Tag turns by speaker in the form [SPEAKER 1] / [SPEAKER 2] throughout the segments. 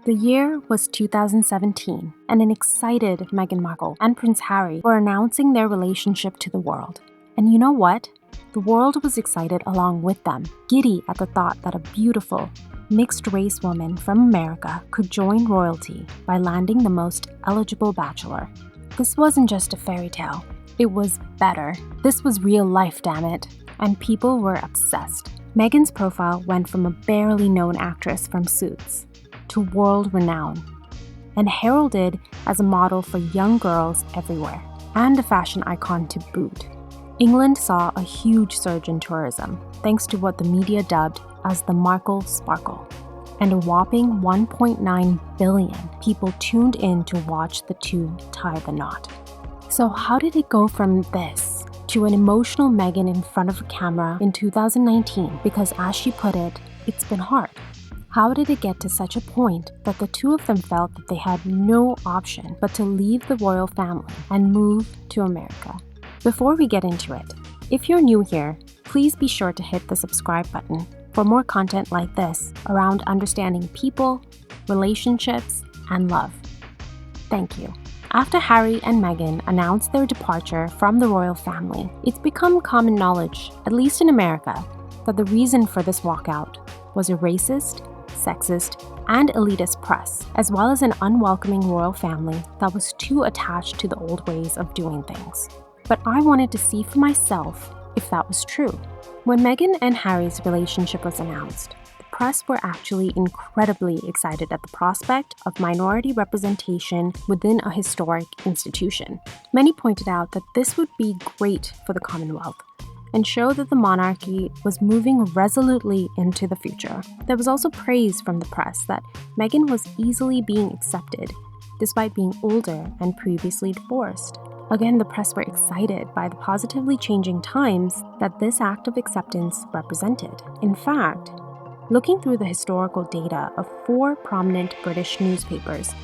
[SPEAKER 1] The year was 2017, and an excited Meghan Markle and Prince Harry were announcing their relationship to the world. And you know what? The world was excited along with them, giddy at the thought that a beautiful, mixed-race woman from America could join royalty by landing the most eligible bachelor. This wasn't just a fairy tale. It was better. This was real life, damn it. And people were obsessed. Meghan's profile went from a barely known actress from Suits to world renown, and heralded as a model for young girls everywhere, and a fashion icon to boot. England saw a huge surge in tourism, thanks to what the media dubbed as the Markle Sparkle, and a whopping 1.9 billion people tuned in to watch the two tie the knot. So how did it go from this to an emotional Meghan in front of a camera in 2019? Because as she put it, it's been hard. How did it get to such a point that the two of them felt that they had no option but to leave the royal family and move to America? Before we get into it, if you're new here, please be sure to hit the subscribe button for more content like this around understanding people, relationships, and love. Thank you. After Harry and Meghan announced their departure from the royal family, it's become common knowledge, at least in America, that the reason for this walkout was a racist, sexist, and elitist press, as well as an unwelcoming royal family that was too attached to the old ways of doing things. But I wanted to see for myself if that was true. When Meghan and Harry's relationship was announced, the press were actually incredibly excited at the prospect of minority representation within a historic institution. Many pointed out that this would be great for the Commonwealth and show that the monarchy was moving resolutely into the future. There was also praise from the press that Meghan was easily being accepted, despite being older and previously divorced. Again, the press were excited by the positively changing times that this act of acceptance represented. In fact, looking through the historical data of 4 prominent British newspapers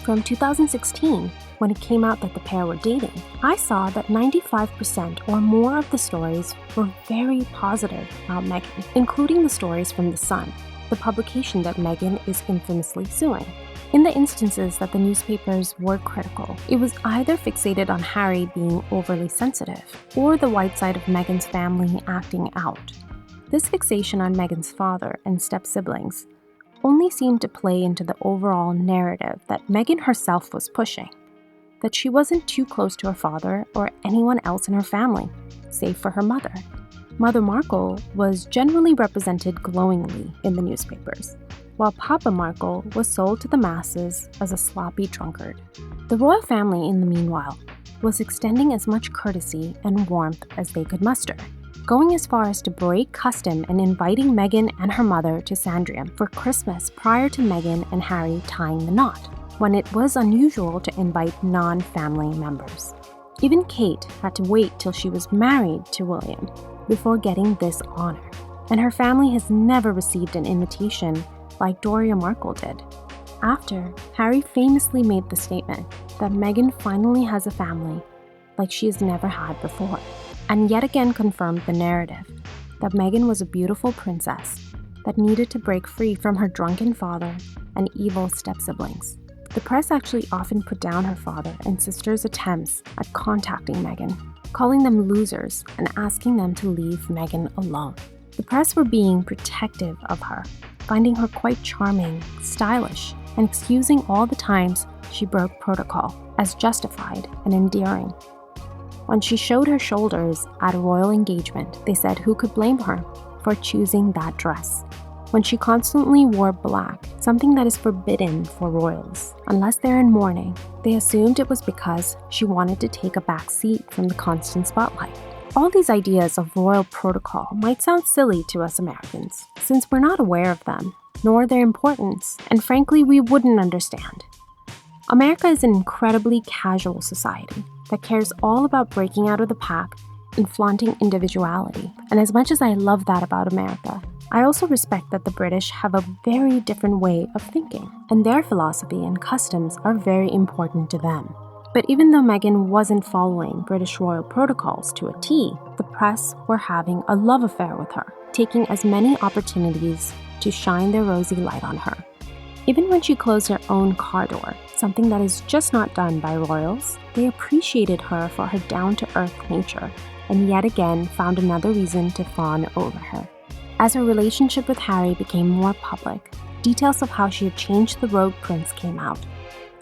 [SPEAKER 1] from 2016, when it came out that the pair were dating, I saw that 95% or more of the stories were very positive about Meghan, including the stories from The Sun, the publication that Meghan is infamously suing. In the instances that the newspapers were critical, it was either fixated on Harry being overly sensitive or the white side of Meghan's family acting out. This fixation on Meghan's father and step-siblings only seemed to play into the overall narrative that Meghan herself was pushing, that she wasn't too close to her father or anyone else in her family, save for her mother. Mother Markle was generally represented glowingly in the newspapers, while Papa Markle was sold to the masses as a sloppy drunkard. The royal family, in the meanwhile, was extending as much courtesy and warmth as they could muster, going as far as to break custom and inviting Meghan and her mother to Sandringham for Christmas prior to Meghan and Harry tying the knot, when it was unusual to invite non-family members. Even Kate had to wait till she was married to William before getting this honor, and her family has never received an invitation like Doria Markle did. After, Harry famously made the statement that Meghan finally has a family like she has never had before, and yet again confirmed the narrative that Meghan was a beautiful princess that needed to break free from her drunken father and evil step-siblings. The press actually often put down her father and sister's attempts at contacting Meghan, calling them losers and asking them to leave Meghan alone. The press were being protective of her, finding her quite charming, stylish, and excusing all the times she broke protocol as justified and endearing. When she showed her shoulders at a royal engagement, they said who could blame her for choosing that dress. When she constantly wore black, something that is forbidden for royals, unless they're in mourning, they assumed it was because she wanted to take a back seat from the constant spotlight. All these ideas of royal protocol might sound silly to us Americans, since we're not aware of them, nor their importance, and frankly, we wouldn't understand. America is an incredibly casual society that cares all about breaking out of the pack and flaunting individuality. And as much as I love that about America, I also respect that the British have a very different way of thinking, and their philosophy and customs are very important to them. But even though Meghan wasn't following British royal protocols to a T, the press were having a love affair with her, taking as many opportunities to shine their rosy light on her. Even when she closed her own car door, something that is just not done by royals, they appreciated her for her down-to-earth nature and yet again found another reason to fawn over her. As her relationship with Harry became more public, details of how she had changed the rogue prince came out.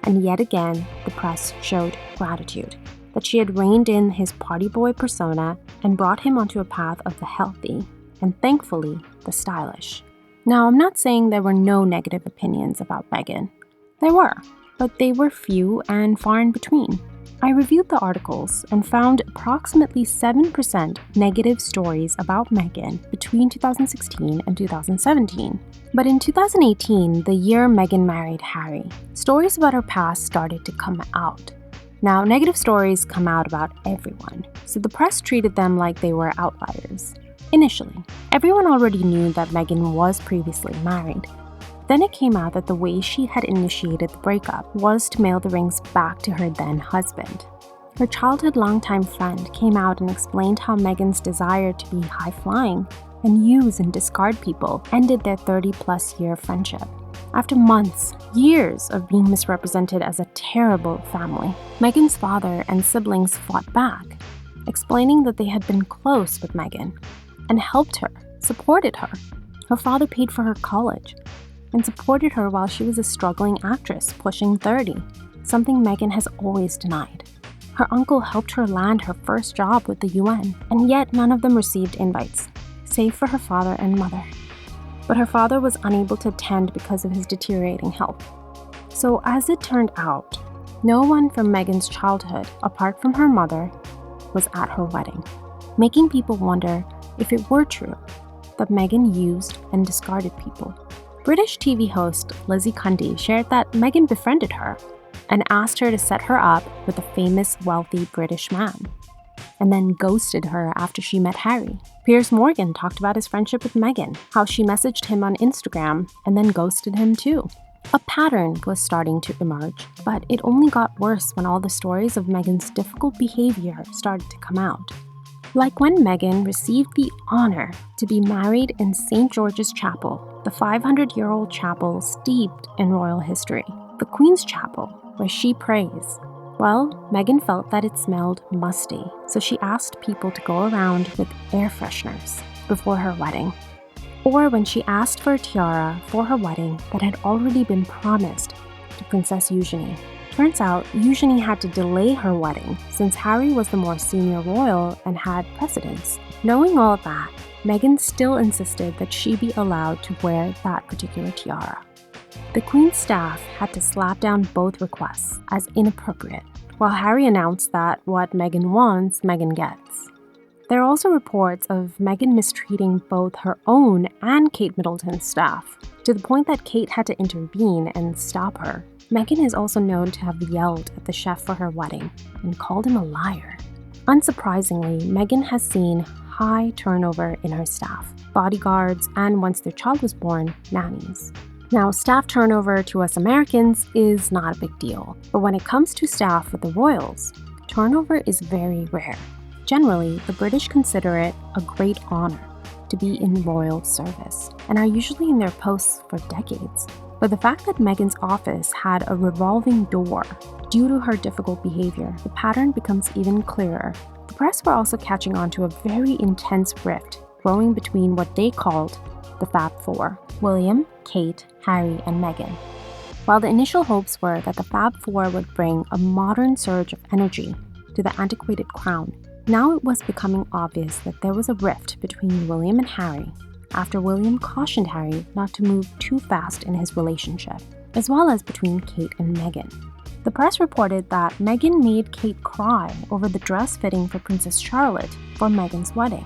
[SPEAKER 1] And yet again, the press showed gratitude, that she had reined in his party boy persona and brought him onto a path of the healthy, and thankfully, the stylish. Now, I'm not saying there were no negative opinions about Meghan. There were, but they were few and far in between. I reviewed the articles and found approximately 7% negative stories about Meghan between 2016 and 2017. But in 2018, the year Meghan married Harry, stories about her past started to come out. Now, negative stories come out about everyone, so the press treated them like they were outliers. Initially, everyone already knew that Meghan was previously married. Then it came out that the way she had initiated the breakup was to mail the rings back to her then husband. Her childhood longtime friend came out and explained how Meghan's desire to be high-flying and use and discard people ended their 30-plus year friendship. After months, years of being misrepresented as a terrible family, Meghan's father and siblings fought back, explaining that they had been close with Meghan and helped her, supported her. Her father paid for her college and supported her while she was a struggling actress pushing 30, something Meghan has always denied. Her uncle helped her land her first job with the UN, and yet none of them received invites, save for her father and mother. But her father was unable to attend because of his deteriorating health. So as it turned out, no one from Meghan's childhood, apart from her mother, was at her wedding, making people wonder if it were true that Meghan used and discarded people. British TV host Lizzie Cundy shared that Meghan befriended her and asked her to set her up with a famous, wealthy British man, and then ghosted her after she met Harry. Piers Morgan talked about his friendship with Meghan, how she messaged him on Instagram and then ghosted him too. A pattern was starting to emerge, but it only got worse when all the stories of Meghan's difficult behavior started to come out. Like when Meghan received the honor to be married in St. George's Chapel, the 500-year-old chapel steeped in royal history, the Queen's Chapel, where she prays. Well, Meghan felt that it smelled musty, so she asked people to go around with air fresheners before her wedding. Or when she asked for a tiara for her wedding that had already been promised to Princess Eugenie. Turns out, Eugenie had to delay her wedding since Harry was the more senior royal and had precedence. Knowing all that, Meghan still insisted that she be allowed to wear that particular tiara. The Queen's staff had to slap down both requests as inappropriate, while Harry announced that what Meghan wants, Meghan gets. There are also reports of Meghan mistreating both her own and Kate Middleton's staff, to the point that Kate had to intervene and stop her. Meghan is also known to have yelled at the chef for her wedding and called him a liar. Unsurprisingly, Meghan has seen high turnover in her staff, bodyguards, and once their child was born, nannies. Now, staff turnover to us Americans is not a big deal, but when it comes to staff with the royals, turnover is very rare. Generally, the British consider it a great honor to be in royal service and are usually in their posts for decades. But the fact that Meghan's office had a revolving door due to her difficult behavior, the pattern becomes even clearer. The press were also catching on to a very intense rift growing between what they called the Fab Four: William, Kate, Harry, and Meghan. While the initial hopes were that the Fab Four would bring a modern surge of energy to the antiquated crown, now it was becoming obvious that there was a rift between William and Harry, after William cautioned Harry not to move too fast in his relationship, as well as between Kate and Meghan. The press reported that Meghan made Kate cry over the dress fitting for Princess Charlotte for Meghan's wedding.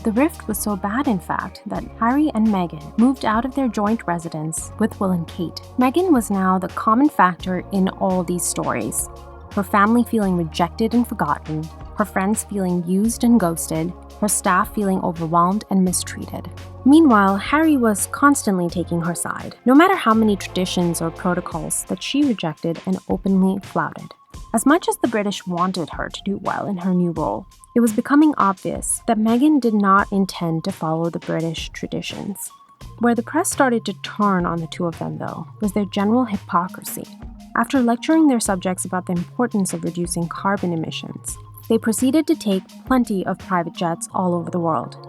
[SPEAKER 1] The rift was so bad, in fact, that Harry and Meghan moved out of their joint residence with Will and Kate. Meghan was now the common factor in all these stories. Her family feeling rejected and forgotten, her friends feeling used and ghosted, her staff feeling overwhelmed and mistreated. Meanwhile, Harry was constantly taking her side, no matter how many traditions or protocols that she rejected and openly flouted. As much as the British wanted her to do well in her new role, it was becoming obvious that Meghan did not intend to follow the British traditions. Where the press started to turn on the two of them, though, was their general hypocrisy. After lecturing their subjects about the importance of reducing carbon emissions, they proceeded to take plenty of private jets all over the world.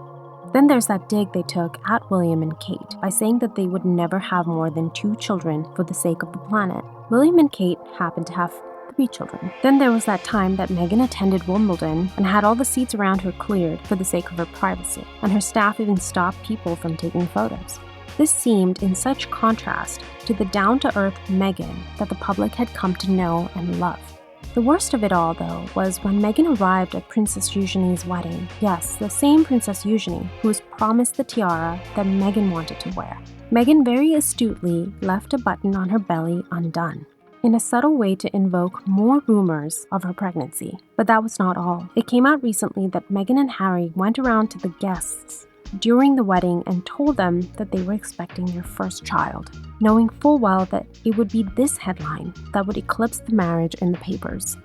[SPEAKER 1] Then there's that dig they took at William and Kate by saying that they would never have more than 2 children for the sake of the planet. William and Kate happened to have 3 children. Then there was that time that Meghan attended Wimbledon and had all the seats around her cleared for the sake of her privacy, and her staff even stopped people from taking photos. This seemed in such contrast to the down-to-earth Meghan that the public had come to know and love. The worst of it all, though, was when Meghan arrived at Princess Eugenie's wedding. Yes, the same Princess Eugenie who was promised the tiara that Meghan wanted to wear. Meghan very astutely left a button on her belly undone, in a subtle way to invoke more rumors of her pregnancy. But that was not all. It came out recently that Meghan and Harry went around to the guests during the wedding and told them that they were expecting their first child, knowing full well that it would be this headline that would eclipse the marriage in the papers.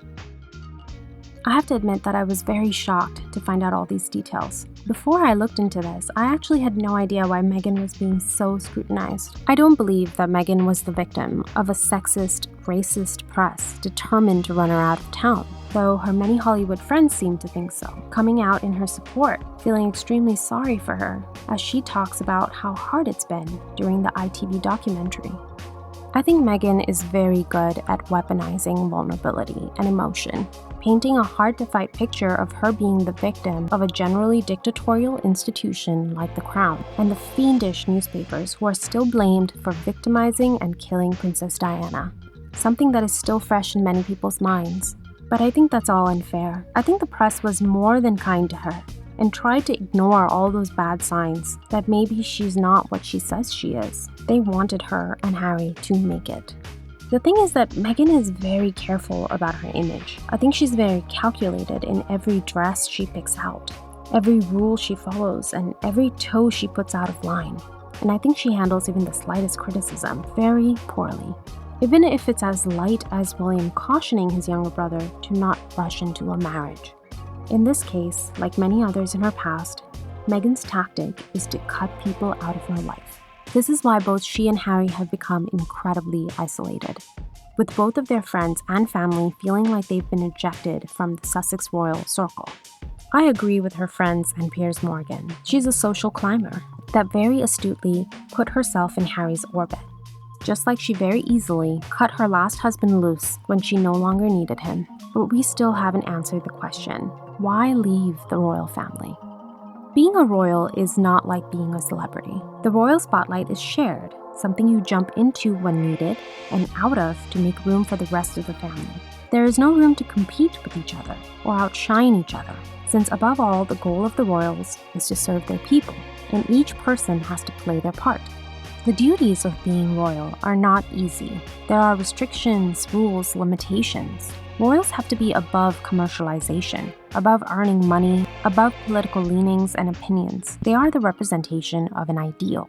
[SPEAKER 1] I have to admit that I was very shocked to find out all these details. Before I looked into this, I actually had no idea why Meghan was being so scrutinized. I don't believe that Meghan was the victim of a sexist, racist press determined to run her out of town, though her many Hollywood friends seem to think so, coming out in her support, feeling extremely sorry for her as she talks about how hard it's been during the ITV documentary. I think Meghan is very good at weaponizing vulnerability and emotion, painting a hard-to-fight picture of her being the victim of a generally dictatorial institution like the Crown, and the fiendish newspapers who are still blamed for victimizing and killing Princess Diana, something that is still fresh in many people's minds. But I think that's all unfair. I think the press was more than kind to her and tried to ignore all those bad signs that maybe she's not what she says she is. They wanted her and Harry to make it. The thing is that Meghan is very careful about her image. I think she's very calculated in every dress she picks out, every rule she follows, and every toe she puts out of line. And I think she handles even the slightest criticism very poorly, even if it's as light as William cautioning his younger brother to not rush into a marriage. In this case, like many others in her past, Meghan's tactic is to cut people out of her life. This is why both she and Harry have become incredibly isolated, with both of their friends and family feeling like they've been ejected from the Sussex royal circle. I agree with her friends and Piers Morgan. She's a social climber that very astutely put herself in Harry's orbit, just like she very easily cut her last husband loose when she no longer needed him. But we still haven't answered the question, why leave the royal family? Being a royal is not like being a celebrity. The royal spotlight is shared, something you jump into when needed and out of to make room for the rest of the family. There is no room to compete with each other or outshine each other, since above all, the goal of the royals is to serve their people, and each person has to play their part. The duties of being royal are not easy. There are restrictions, rules, limitations. Royals have to be above commercialization, above earning money, above political leanings and opinions. They are the representation of an ideal.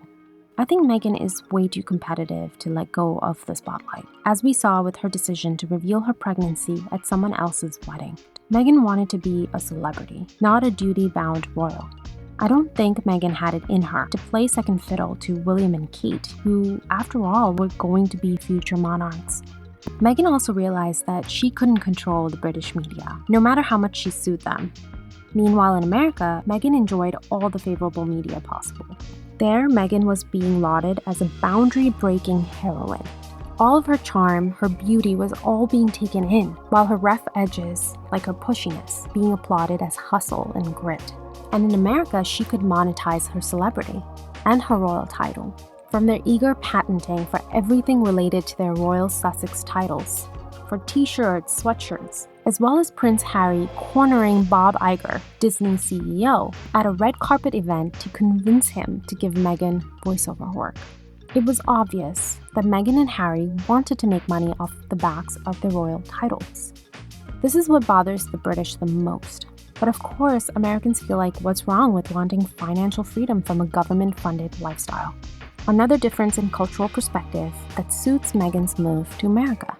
[SPEAKER 1] I think Meghan is way too competitive to let go of the spotlight, as we saw with her decision to reveal her pregnancy at someone else's wedding. Meghan wanted to be a celebrity, not a duty-bound royal. I don't think Meghan had it in her to play second fiddle to William and Kate, who, after all, were going to be future monarchs. Meghan also realized that she couldn't control the British media, no matter how much she sued them. Meanwhile, in America, Meghan enjoyed all the favorable media possible. There, Meghan was being lauded as a boundary-breaking heroine. All of her charm, her beauty was all being taken in, while her rough edges, like her pushiness, being applauded as hustle and grit. And in America, she could monetize her celebrity and her royal title from their eager patenting for everything related to their royal Sussex titles, for t-shirts, sweatshirts, as well as Prince Harry cornering Bob Iger, Disney CEO, at a red carpet event to convince him to give Meghan voiceover work. It was obvious that Meghan and Harry wanted to make money off the backs of their royal titles. This is what bothers the British the most. But of course, Americans feel like what's wrong with wanting financial freedom from a government-funded lifestyle? Another difference in cultural perspective that suits Meghan's move to America.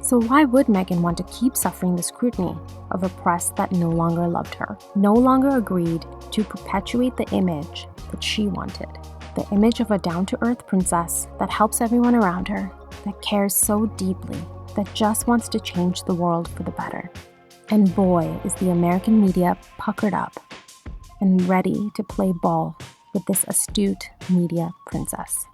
[SPEAKER 1] So why would Meghan want to keep suffering the scrutiny of a press that no longer loved her, no longer agreed to perpetuate the image that she wanted? the image of a down-to-earth princess that helps everyone around her, that cares so deeply, that just wants to change the world for the better. And boy, is the American media puckered up and ready to play ball with this astute media princess.